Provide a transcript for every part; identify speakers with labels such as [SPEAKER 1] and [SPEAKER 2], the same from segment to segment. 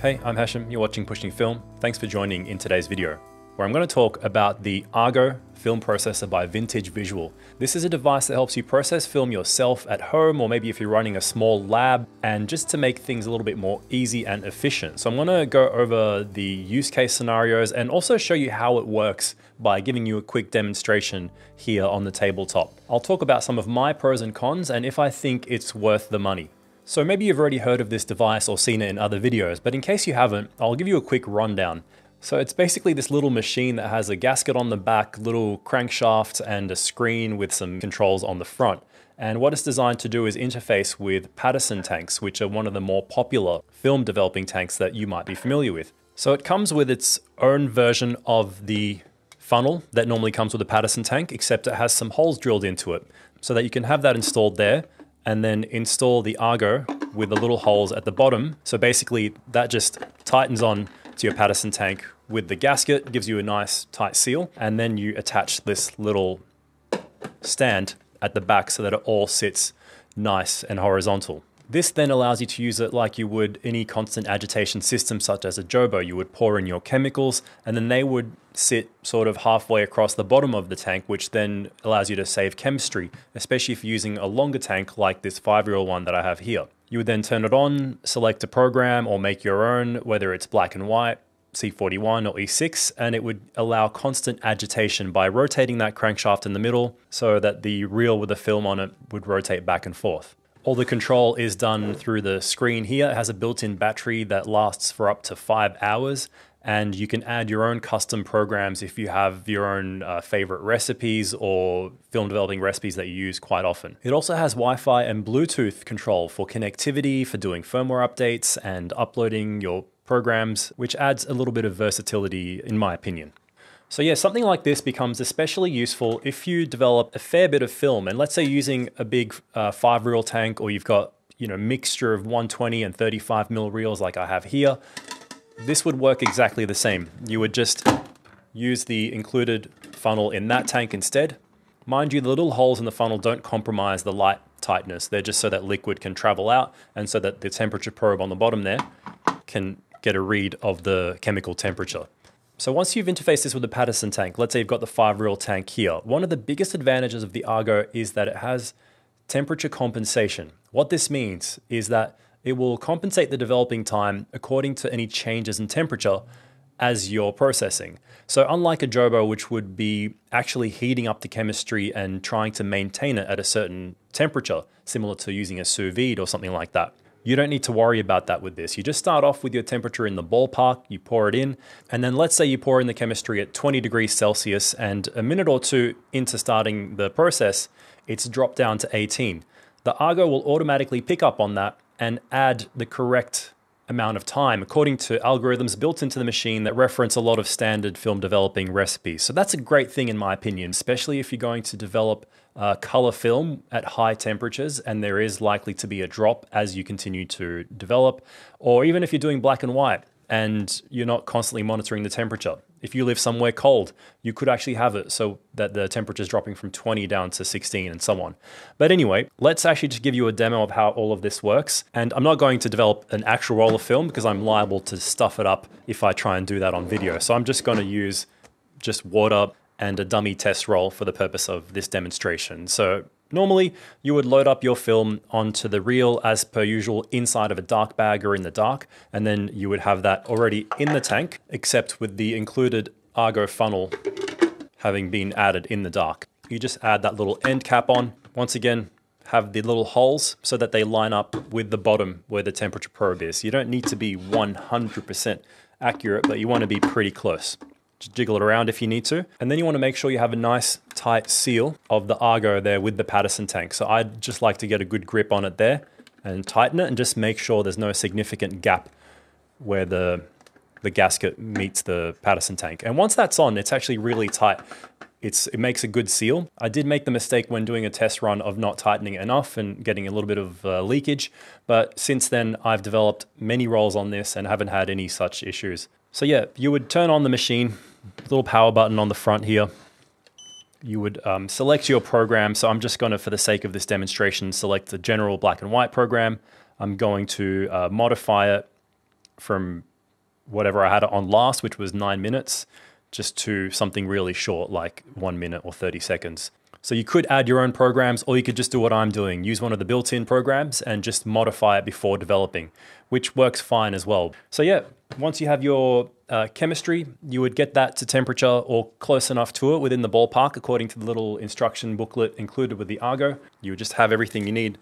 [SPEAKER 1] Hey, I'm Hashem, you're watching Pushing Film. Thanks for joining in today's video, where I'm going to talk about the Argo Film Processor by Vintage Visual. This is a device that helps you process film yourself at home, or maybe if you're running a small lab, and just to make things a little bit more easy and efficient. So I'm going to go over the use case scenarios and also show you how it works by giving you a quick demonstration here on the tabletop. I'll talk about some of my pros and cons and if I think it's worth the money. So maybe you've already heard of this device or seen it in other videos, but in case you haven't, I'll give you a quick rundown. So it's basically this little machine that has a gasket on the back, little crankshaft, and a screen with some controls on the front. And what it's designed to do is interface with Paterson tanks, which are one of the more popular film developing tanks that you might be familiar with. So it comes with its own version of the funnel that normally comes with a Paterson tank, except it has some holes drilled into it so that you can have that installed there and then install the Argo with the little holes at the bottom. So basically that just tightens on to your Paterson tank with the gasket, gives you a nice tight seal, and then you attach this little stand at the back so that it all sits nice and horizontal. This then allows you to use it like you would any constant agitation system such as a Jobo. You would pour in your chemicals and then they would sit sort of halfway across the bottom of the tank, which then allows you to save chemistry, especially if you're using a longer tank like this 5-reel one that I have here. You would then turn it on, select a program or make your own, whether it's black and white, C41 or E6, and it would allow constant agitation by rotating that crankshaft in the middle so that the reel with the film on it would rotate back and forth. All the control is done through the screen here. It has a built-in battery that lasts for up to 5 hours, and you can add your own custom programs if you have your own favorite recipes or film developing recipes that you use quite often. It also has Wi-Fi and Bluetooth control for connectivity, for doing firmware updates and uploading your programs, which adds a little bit of versatility in my opinion. So yeah, something like this becomes especially useful if you develop a fair bit of film, and let's say using a big 5-reel tank, or you've got mixture of 120 and 35 mil reels like I have here. This would work exactly the same. You would just use the included funnel in that tank instead. Mind you, the little holes in the funnel don't compromise the light tightness. They're just so that liquid can travel out and so that the temperature probe on the bottom there can get a read of the chemical temperature. So once you've interfaced this with the Paterson tank, let's say you've got the 5-reel tank here, one of the biggest advantages of the Argo is that it has temperature compensation. What this means is that it will compensate the developing time according to any changes in temperature as you're processing. So unlike a Jobo, which would be actually heating up the chemistry and trying to maintain it at a certain temperature, similar to using a sous vide or something like that, you don't need to worry about that with this. You just start off with your temperature in the ballpark, you pour it in, and then let's say you pour in the chemistry at 20 degrees Celsius and a minute or two into starting the process, it's dropped down to 18. The Argo will automatically pick up on that and add the correct amount of time according to algorithms built into the machine that reference a lot of standard film developing recipes. So that's a great thing in my opinion, especially if you're going to develop color film at high temperatures and there is likely to be a drop as you continue to develop, or even if you're doing black and white and you're not constantly monitoring the temperature. If you live somewhere cold, you could actually have it so that the temperature is dropping from 20 down to 16 and so on. But anyway, let's actually just give you a demo of how all of this works. And I'm not going to develop an actual roll of film because I'm liable to stuff it up if I try and do that on video. So I'm just going to use just water and a dummy test roll for the purpose of this demonstration. So normally you would load up your film onto the reel as per usual inside of a dark bag or in the dark, and then you would have that already in the tank, except with the included Argo funnel having been added in the dark. You just add that little end cap on. Once again, have the little holes so that they line up with the bottom where the temperature probe is. You don't need to be 100% accurate, but you want to be pretty close. Just jiggle it around if you need to. And then you want to make sure you have a nice tight seal of the Argo there with the Paterson tank. So I'd just like to get a good grip on it there and tighten it and just make sure there's no significant gap where the gasket meets the Paterson tank. And once that's on, it's actually really tight. It makes a good seal. I did make the mistake when doing a test run of not tightening it enough and getting a little bit of leakage. But since then, I've developed many rolls on this and haven't had any such issues. So yeah, you would turn on the machine, little power button on the front here. You would select your program. So I'm just going to, for the sake of this demonstration, select the general black and white program. I'm going to modify it from whatever I had it on last, which was 9 minutes, just to something really short, like 1 minute or 30 seconds. So you could add your own programs, or you could just do what I'm doing, use one of the built-in programs and just modify it before developing, which works fine as well. So yeah, once you have your chemistry, you would get that to temperature or close enough to it within the ballpark, according to the little instruction booklet included with the Argo. You would just have everything you need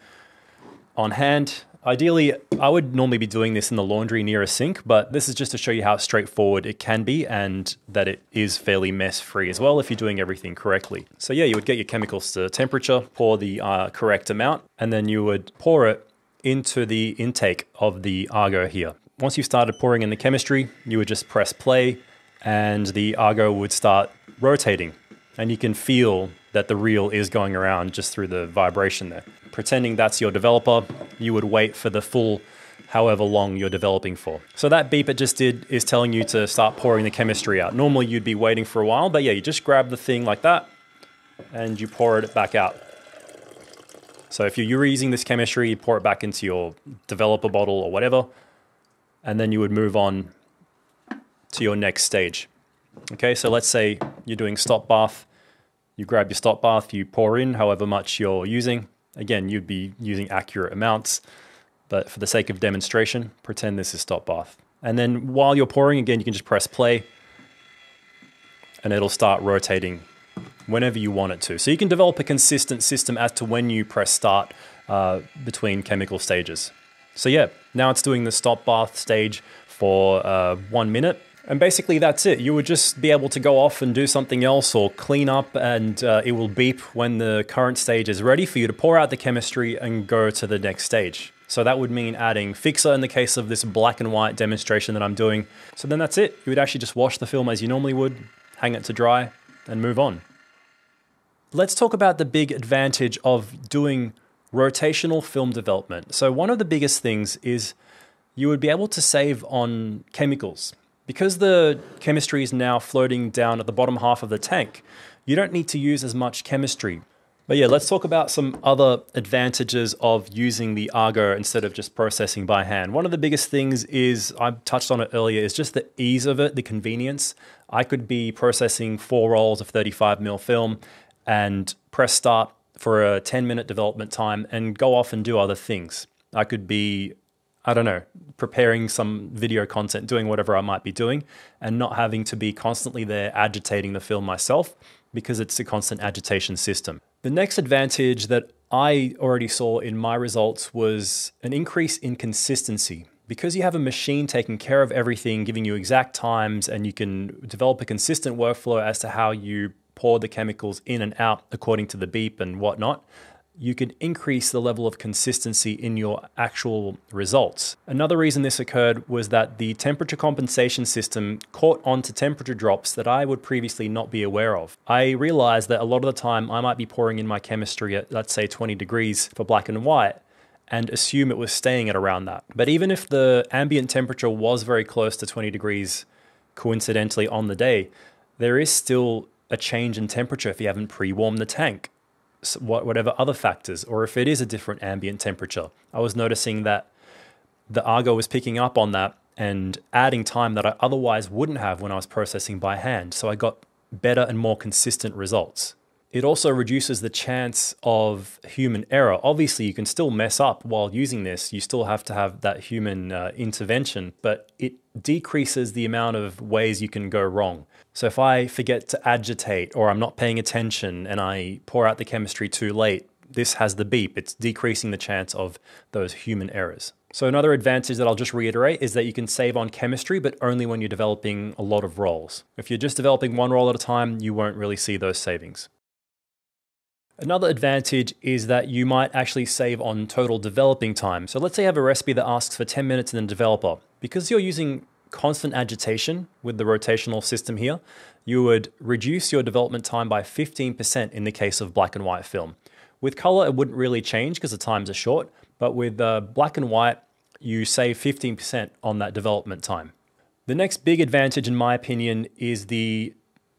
[SPEAKER 1] on hand. Ideally, I would normally be doing this in the laundry near a sink, but this is just to show you how straightforward it can be and that it is fairly mess-free as well if you're doing everything correctly. So yeah, you would get your chemicals to temperature, pour the correct amount, and then you would pour it into the intake of the Argo here. Once you've started pouring in the chemistry, you would just press play and the Argo would start rotating. And you can feel that the reel is going around just through the vibration there. Pretending that's your developer, you would wait for the full however long you're developing for. So that beep it just did is telling you to start pouring the chemistry out. Normally you'd be waiting for a while, but yeah, you just grab the thing like that and you pour it back out. So if you're using this chemistry, you pour it back into your developer bottle or whatever, and then you would move on to your next stage. Okay, so let's say you're doing stop bath. You grab your stop bath, you pour in however much you're using. Again, you'd be using accurate amounts, but for the sake of demonstration, pretend this is stop bath. And then while you're pouring, again, you can just press play and it'll start rotating whenever you want it to. So you can develop a consistent system as to when you press start between chemical stages. So yeah, now it's doing the stop bath stage for 1 minute. And basically that's it. You would just be able to go off and do something else or clean up, and it will beep when the current stage is ready for you to pour out the chemistry and go to the next stage. So that would mean adding fixer in the case of this black and white demonstration that I'm doing. So then that's it. You would actually just wash the film as you normally would, hang it to dry, and move on. Let's talk about the big advantage of doing rotational film development. So one of the biggest things is you would be able to save on chemicals. Because the chemistry is now floating down at the bottom half of the tank, you don't need to use as much chemistry. But yeah, let's talk about some other advantages of using the Argo instead of just processing by hand. One of the biggest things is, I touched on it earlier, is just the ease of it, the convenience. I could be processing 4 rolls of 35mm film and press start for a 10-minute development time and go off and do other things. I could be, I don't know, preparing some video content, doing whatever I might be doing, and not having to be constantly there agitating the film myself because it's a constant agitation system. The next advantage that I already saw in my results was an increase in consistency. Because you have a machine taking care of everything, giving you exact times, and you can develop a consistent workflow as to how you pour the chemicals in and out according to the beep and whatnot, you could increase the level of consistency in your actual results. Another reason this occurred was that the temperature compensation system caught onto temperature drops that I would previously not be aware of. I realized that a lot of the time I might be pouring in my chemistry at, let's say, 20 degrees for black and white and assume it was staying at around that. But even if the ambient temperature was very close to 20 degrees coincidentally on the day, there is still a change in temperature if you haven't pre-warmed the tank. Whatever other factors, or if it is a different ambient temperature. I was noticing that the Argo was picking up on that and adding time that I otherwise wouldn't have when I was processing by hand. So I got better and more consistent results. It also reduces the chance of human error. Obviously, you can still mess up while using this. You still have to have that human intervention, but it decreases the amount of ways you can go wrong. So if I forget to agitate or I'm not paying attention and I pour out the chemistry too late, this has the beep. It's decreasing the chance of those human errors. So another advantage that I'll just reiterate is that you can save on chemistry, but only when you're developing a lot of rolls. If you're just developing one roll at a time, you won't really see those savings. Another advantage is that you might actually save on total developing time. So let's say you have a recipe that asks for 10 minutes in the developer. Because you're using constant agitation with the rotational system here, you would reduce your development time by 15% in the case of black and white film. With color, it wouldn't really change because the times are short, but with black and white, you save 15% on that development time. The next big advantage, in my opinion, is the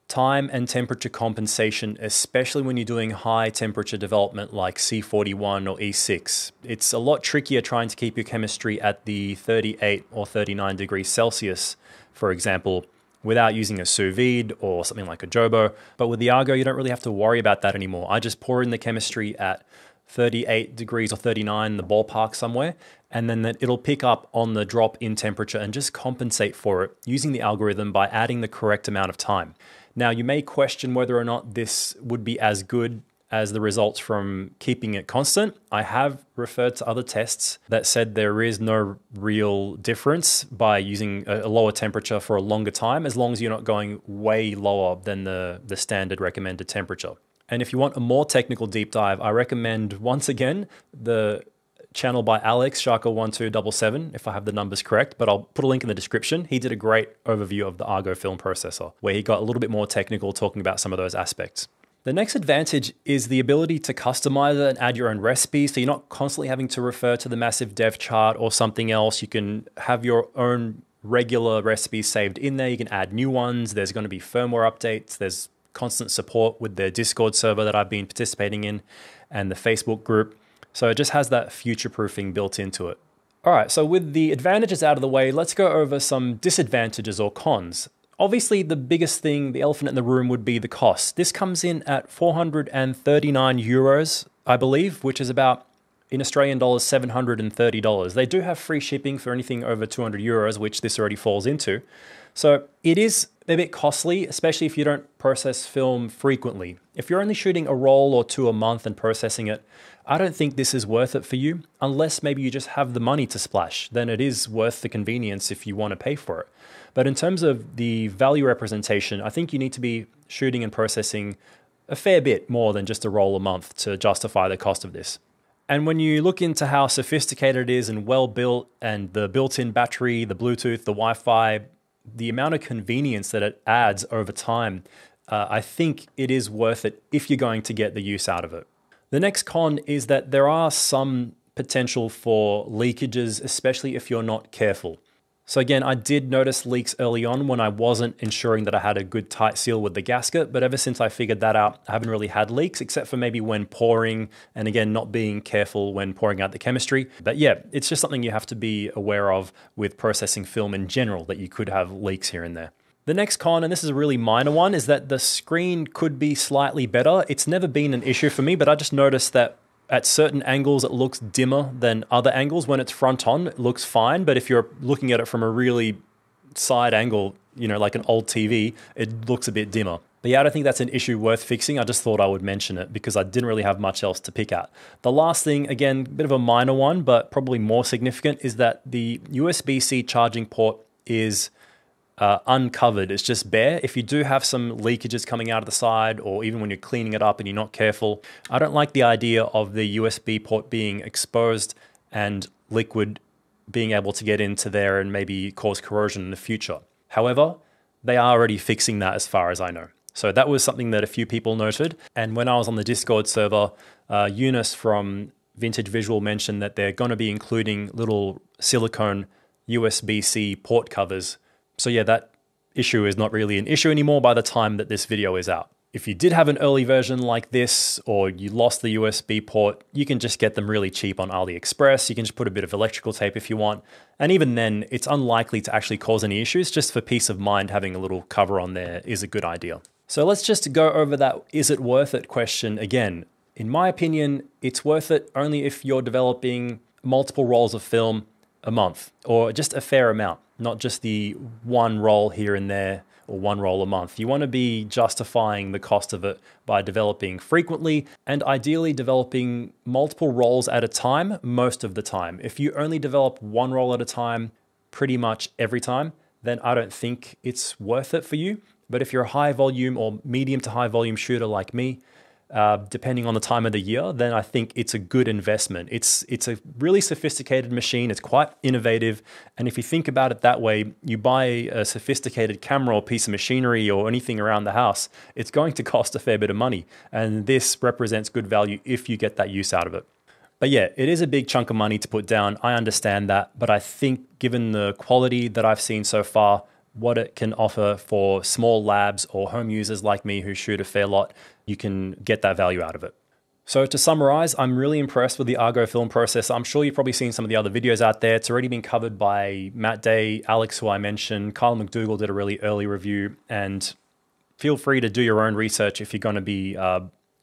[SPEAKER 1] time and temperature compensation, especially when you're doing high temperature development like C41 or E6. It's a lot trickier trying to keep your chemistry at the 38 or 39 degrees Celsius, for example, without using a sous vide or something like a Jobo. But with the Argo, you don't really have to worry about that anymore. I just pour in the chemistry at 38 degrees or 39, the ballpark somewhere, and then it'll pick up on the drop in temperature and just compensate for it using the algorithm by adding the correct amount of time. Now, you may question whether or not this would be as good as the results from keeping it constant. I have referred to other tests that said there is no real difference by using a lower temperature for a longer time, as long as you're not going way lower than the standard recommended temperature. And if you want a more technical deep dive, I recommend, once again, the channel by Alex, Sharko1277, if I have the numbers correct, but I'll put a link in the description. He did a great overview of the Argo film processor, where he got a little bit more technical talking about some of those aspects. The next advantage is the ability to customize it and add your own recipes, so you're not constantly having to refer to the massive dev chart or something else. You can have your own regular recipes saved in there. You can add new ones. There's going to be firmware updates. There's constant support with the Discord server that I've been participating in and the Facebook group. So it just has that future-proofing built into it. All right, so with the advantages out of the way, let's go over some disadvantages or cons. Obviously, the biggest thing, the elephant in the room, would be the cost. This comes in at 439 euros, I believe, which is about, in Australian dollars, $730. They do have free shipping for anything over 200 euros, which this already falls into. So it is a bit costly, especially if you don't process film frequently. If you're only shooting a roll or two a month and processing it, I don't think this is worth it for you, unless maybe you just have the money to splash. Then it is worth the convenience if you want to pay for it. But in terms of the value representation, I think you need to be shooting and processing a fair bit more than just a roll a month to justify the cost of this. And when you look into how sophisticated it is and well built, and the built-in battery, the Bluetooth, the Wi-Fi, the amount of convenience that it adds over time, I think it is worth it if you're going to get the use out of it. The next con is that there are some potential for leakages, especially if you're not careful. So again, I did notice leaks early on when I wasn't ensuring that I had a good tight seal with the gasket, but ever since I figured that out, I haven't really had leaks, except for maybe when pouring, and again, not being careful when pouring out the chemistry. But yeah, it's just something you have to be aware of with processing film in general, that you could have leaks here and there. The next con, and this is a really minor one, is that the screen could be slightly better. It's never been an issue for me, but I just noticed that at certain angles, it looks dimmer than other angles. When it's front on, it looks fine. But if you're looking at it from a really side angle, you know, like an old TV, it looks a bit dimmer. But yeah, I don't think that's an issue worth fixing. I just thought I would mention it because I didn't really have much else to pick at. The last thing, again, a bit of a minor one, but probably more significant, is that the USB-C charging port is uncovered. It's just bare. If you do have some leakages coming out of the side, or even when you're cleaning it up and you're not careful, I don't like the idea of the USB port being exposed and liquid being able to get into there and maybe cause corrosion in the future. However, they are already fixing that as far as I know. So that was something that a few people noted. And when I was on the Discord server, Eunice from Vintage Visual mentioned that they're going to be including little silicone USB-C port covers. So yeah, that issue is not really an issue anymore by the time that this video is out. If you did have an early version like this, or you lost the USB port, you can just get them really cheap on AliExpress. You can just put a bit of electrical tape if you want. And even then, it's unlikely to actually cause any issues. Just for peace of mind, having a little cover on there is a good idea. So let's just go over that is it worth it question again. In my opinion, it's worth it only if you're developing multiple rolls of film a month, or just a fair amount, not just the one roll here and there or one roll a month. You want to be justifying the cost of it by developing frequently and ideally developing multiple rolls at a time most of the time. If you only develop one roll at a time pretty much every time, then I don't think it's worth it for you. But if you're a high volume or medium to high volume shooter like me, depending on the time of the year, then I think it's a good investment. It's a really sophisticated machine. It's quite innovative. And if you think about it that way, you buy a sophisticated camera or piece of machinery or anything around the house, it's going to cost a fair bit of money. And this represents good value if you get that use out of it. But yeah, it is a big chunk of money to put down. I understand that. But I think given the quality that I've seen so far, what it can offer for small labs or home users like me who shoot a fair lot, you can get that value out of it. So to summarize, I'm really impressed with the Argo film processor. I'm sure you've probably seen some of the other videos out there. It's already been covered by Matt Day, Alex, who I mentioned, Kyle McDougall did a really early review, and feel free to do your own research if you're going to be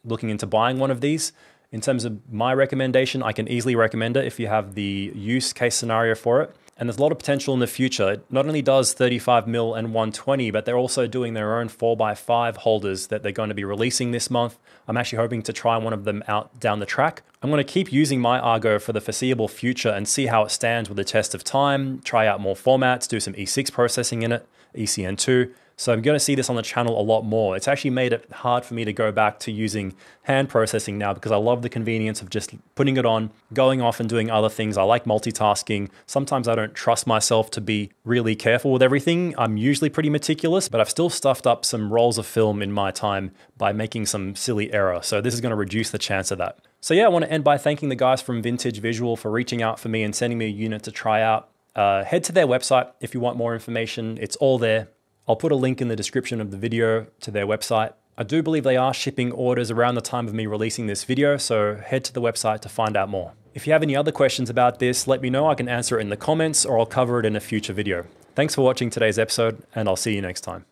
[SPEAKER 1] looking into buying one of these. In terms of my recommendation, I can easily recommend it if you have the use case scenario for it. And there's a lot of potential in the future. It not only does 35mm and 120, but they're also doing their own 4x5 holders that they're going to be releasing this month. I'm actually hoping to try one of them out down the track. I'm going to keep using my Argo for the foreseeable future and see how it stands with the test of time, try out more formats, do some E6 processing in it, ECN2. So I'm going to see this on the channel a lot more. It's actually made it hard for me to go back to using hand processing now because I love the convenience of just putting it on, going off and doing other things. I like multitasking. Sometimes I don't trust myself to be really careful with everything. I'm usually pretty meticulous, but I've still stuffed up some rolls of film in my time by making some silly error. So this is going to reduce the chance of that. So yeah, I want to end by thanking the guys from Vintage Visual for reaching out for me and sending me a unit to try out. Head to their website if you want more information. It's all there. I'll put a link in the description of the video to their website. I do believe they are shipping orders around the time of me releasing this video, so head to the website to find out more. If you have any other questions about this, let me know. I can answer it in the comments or I'll cover it in a future video. Thanks for watching today's episode, and I'll see you next time.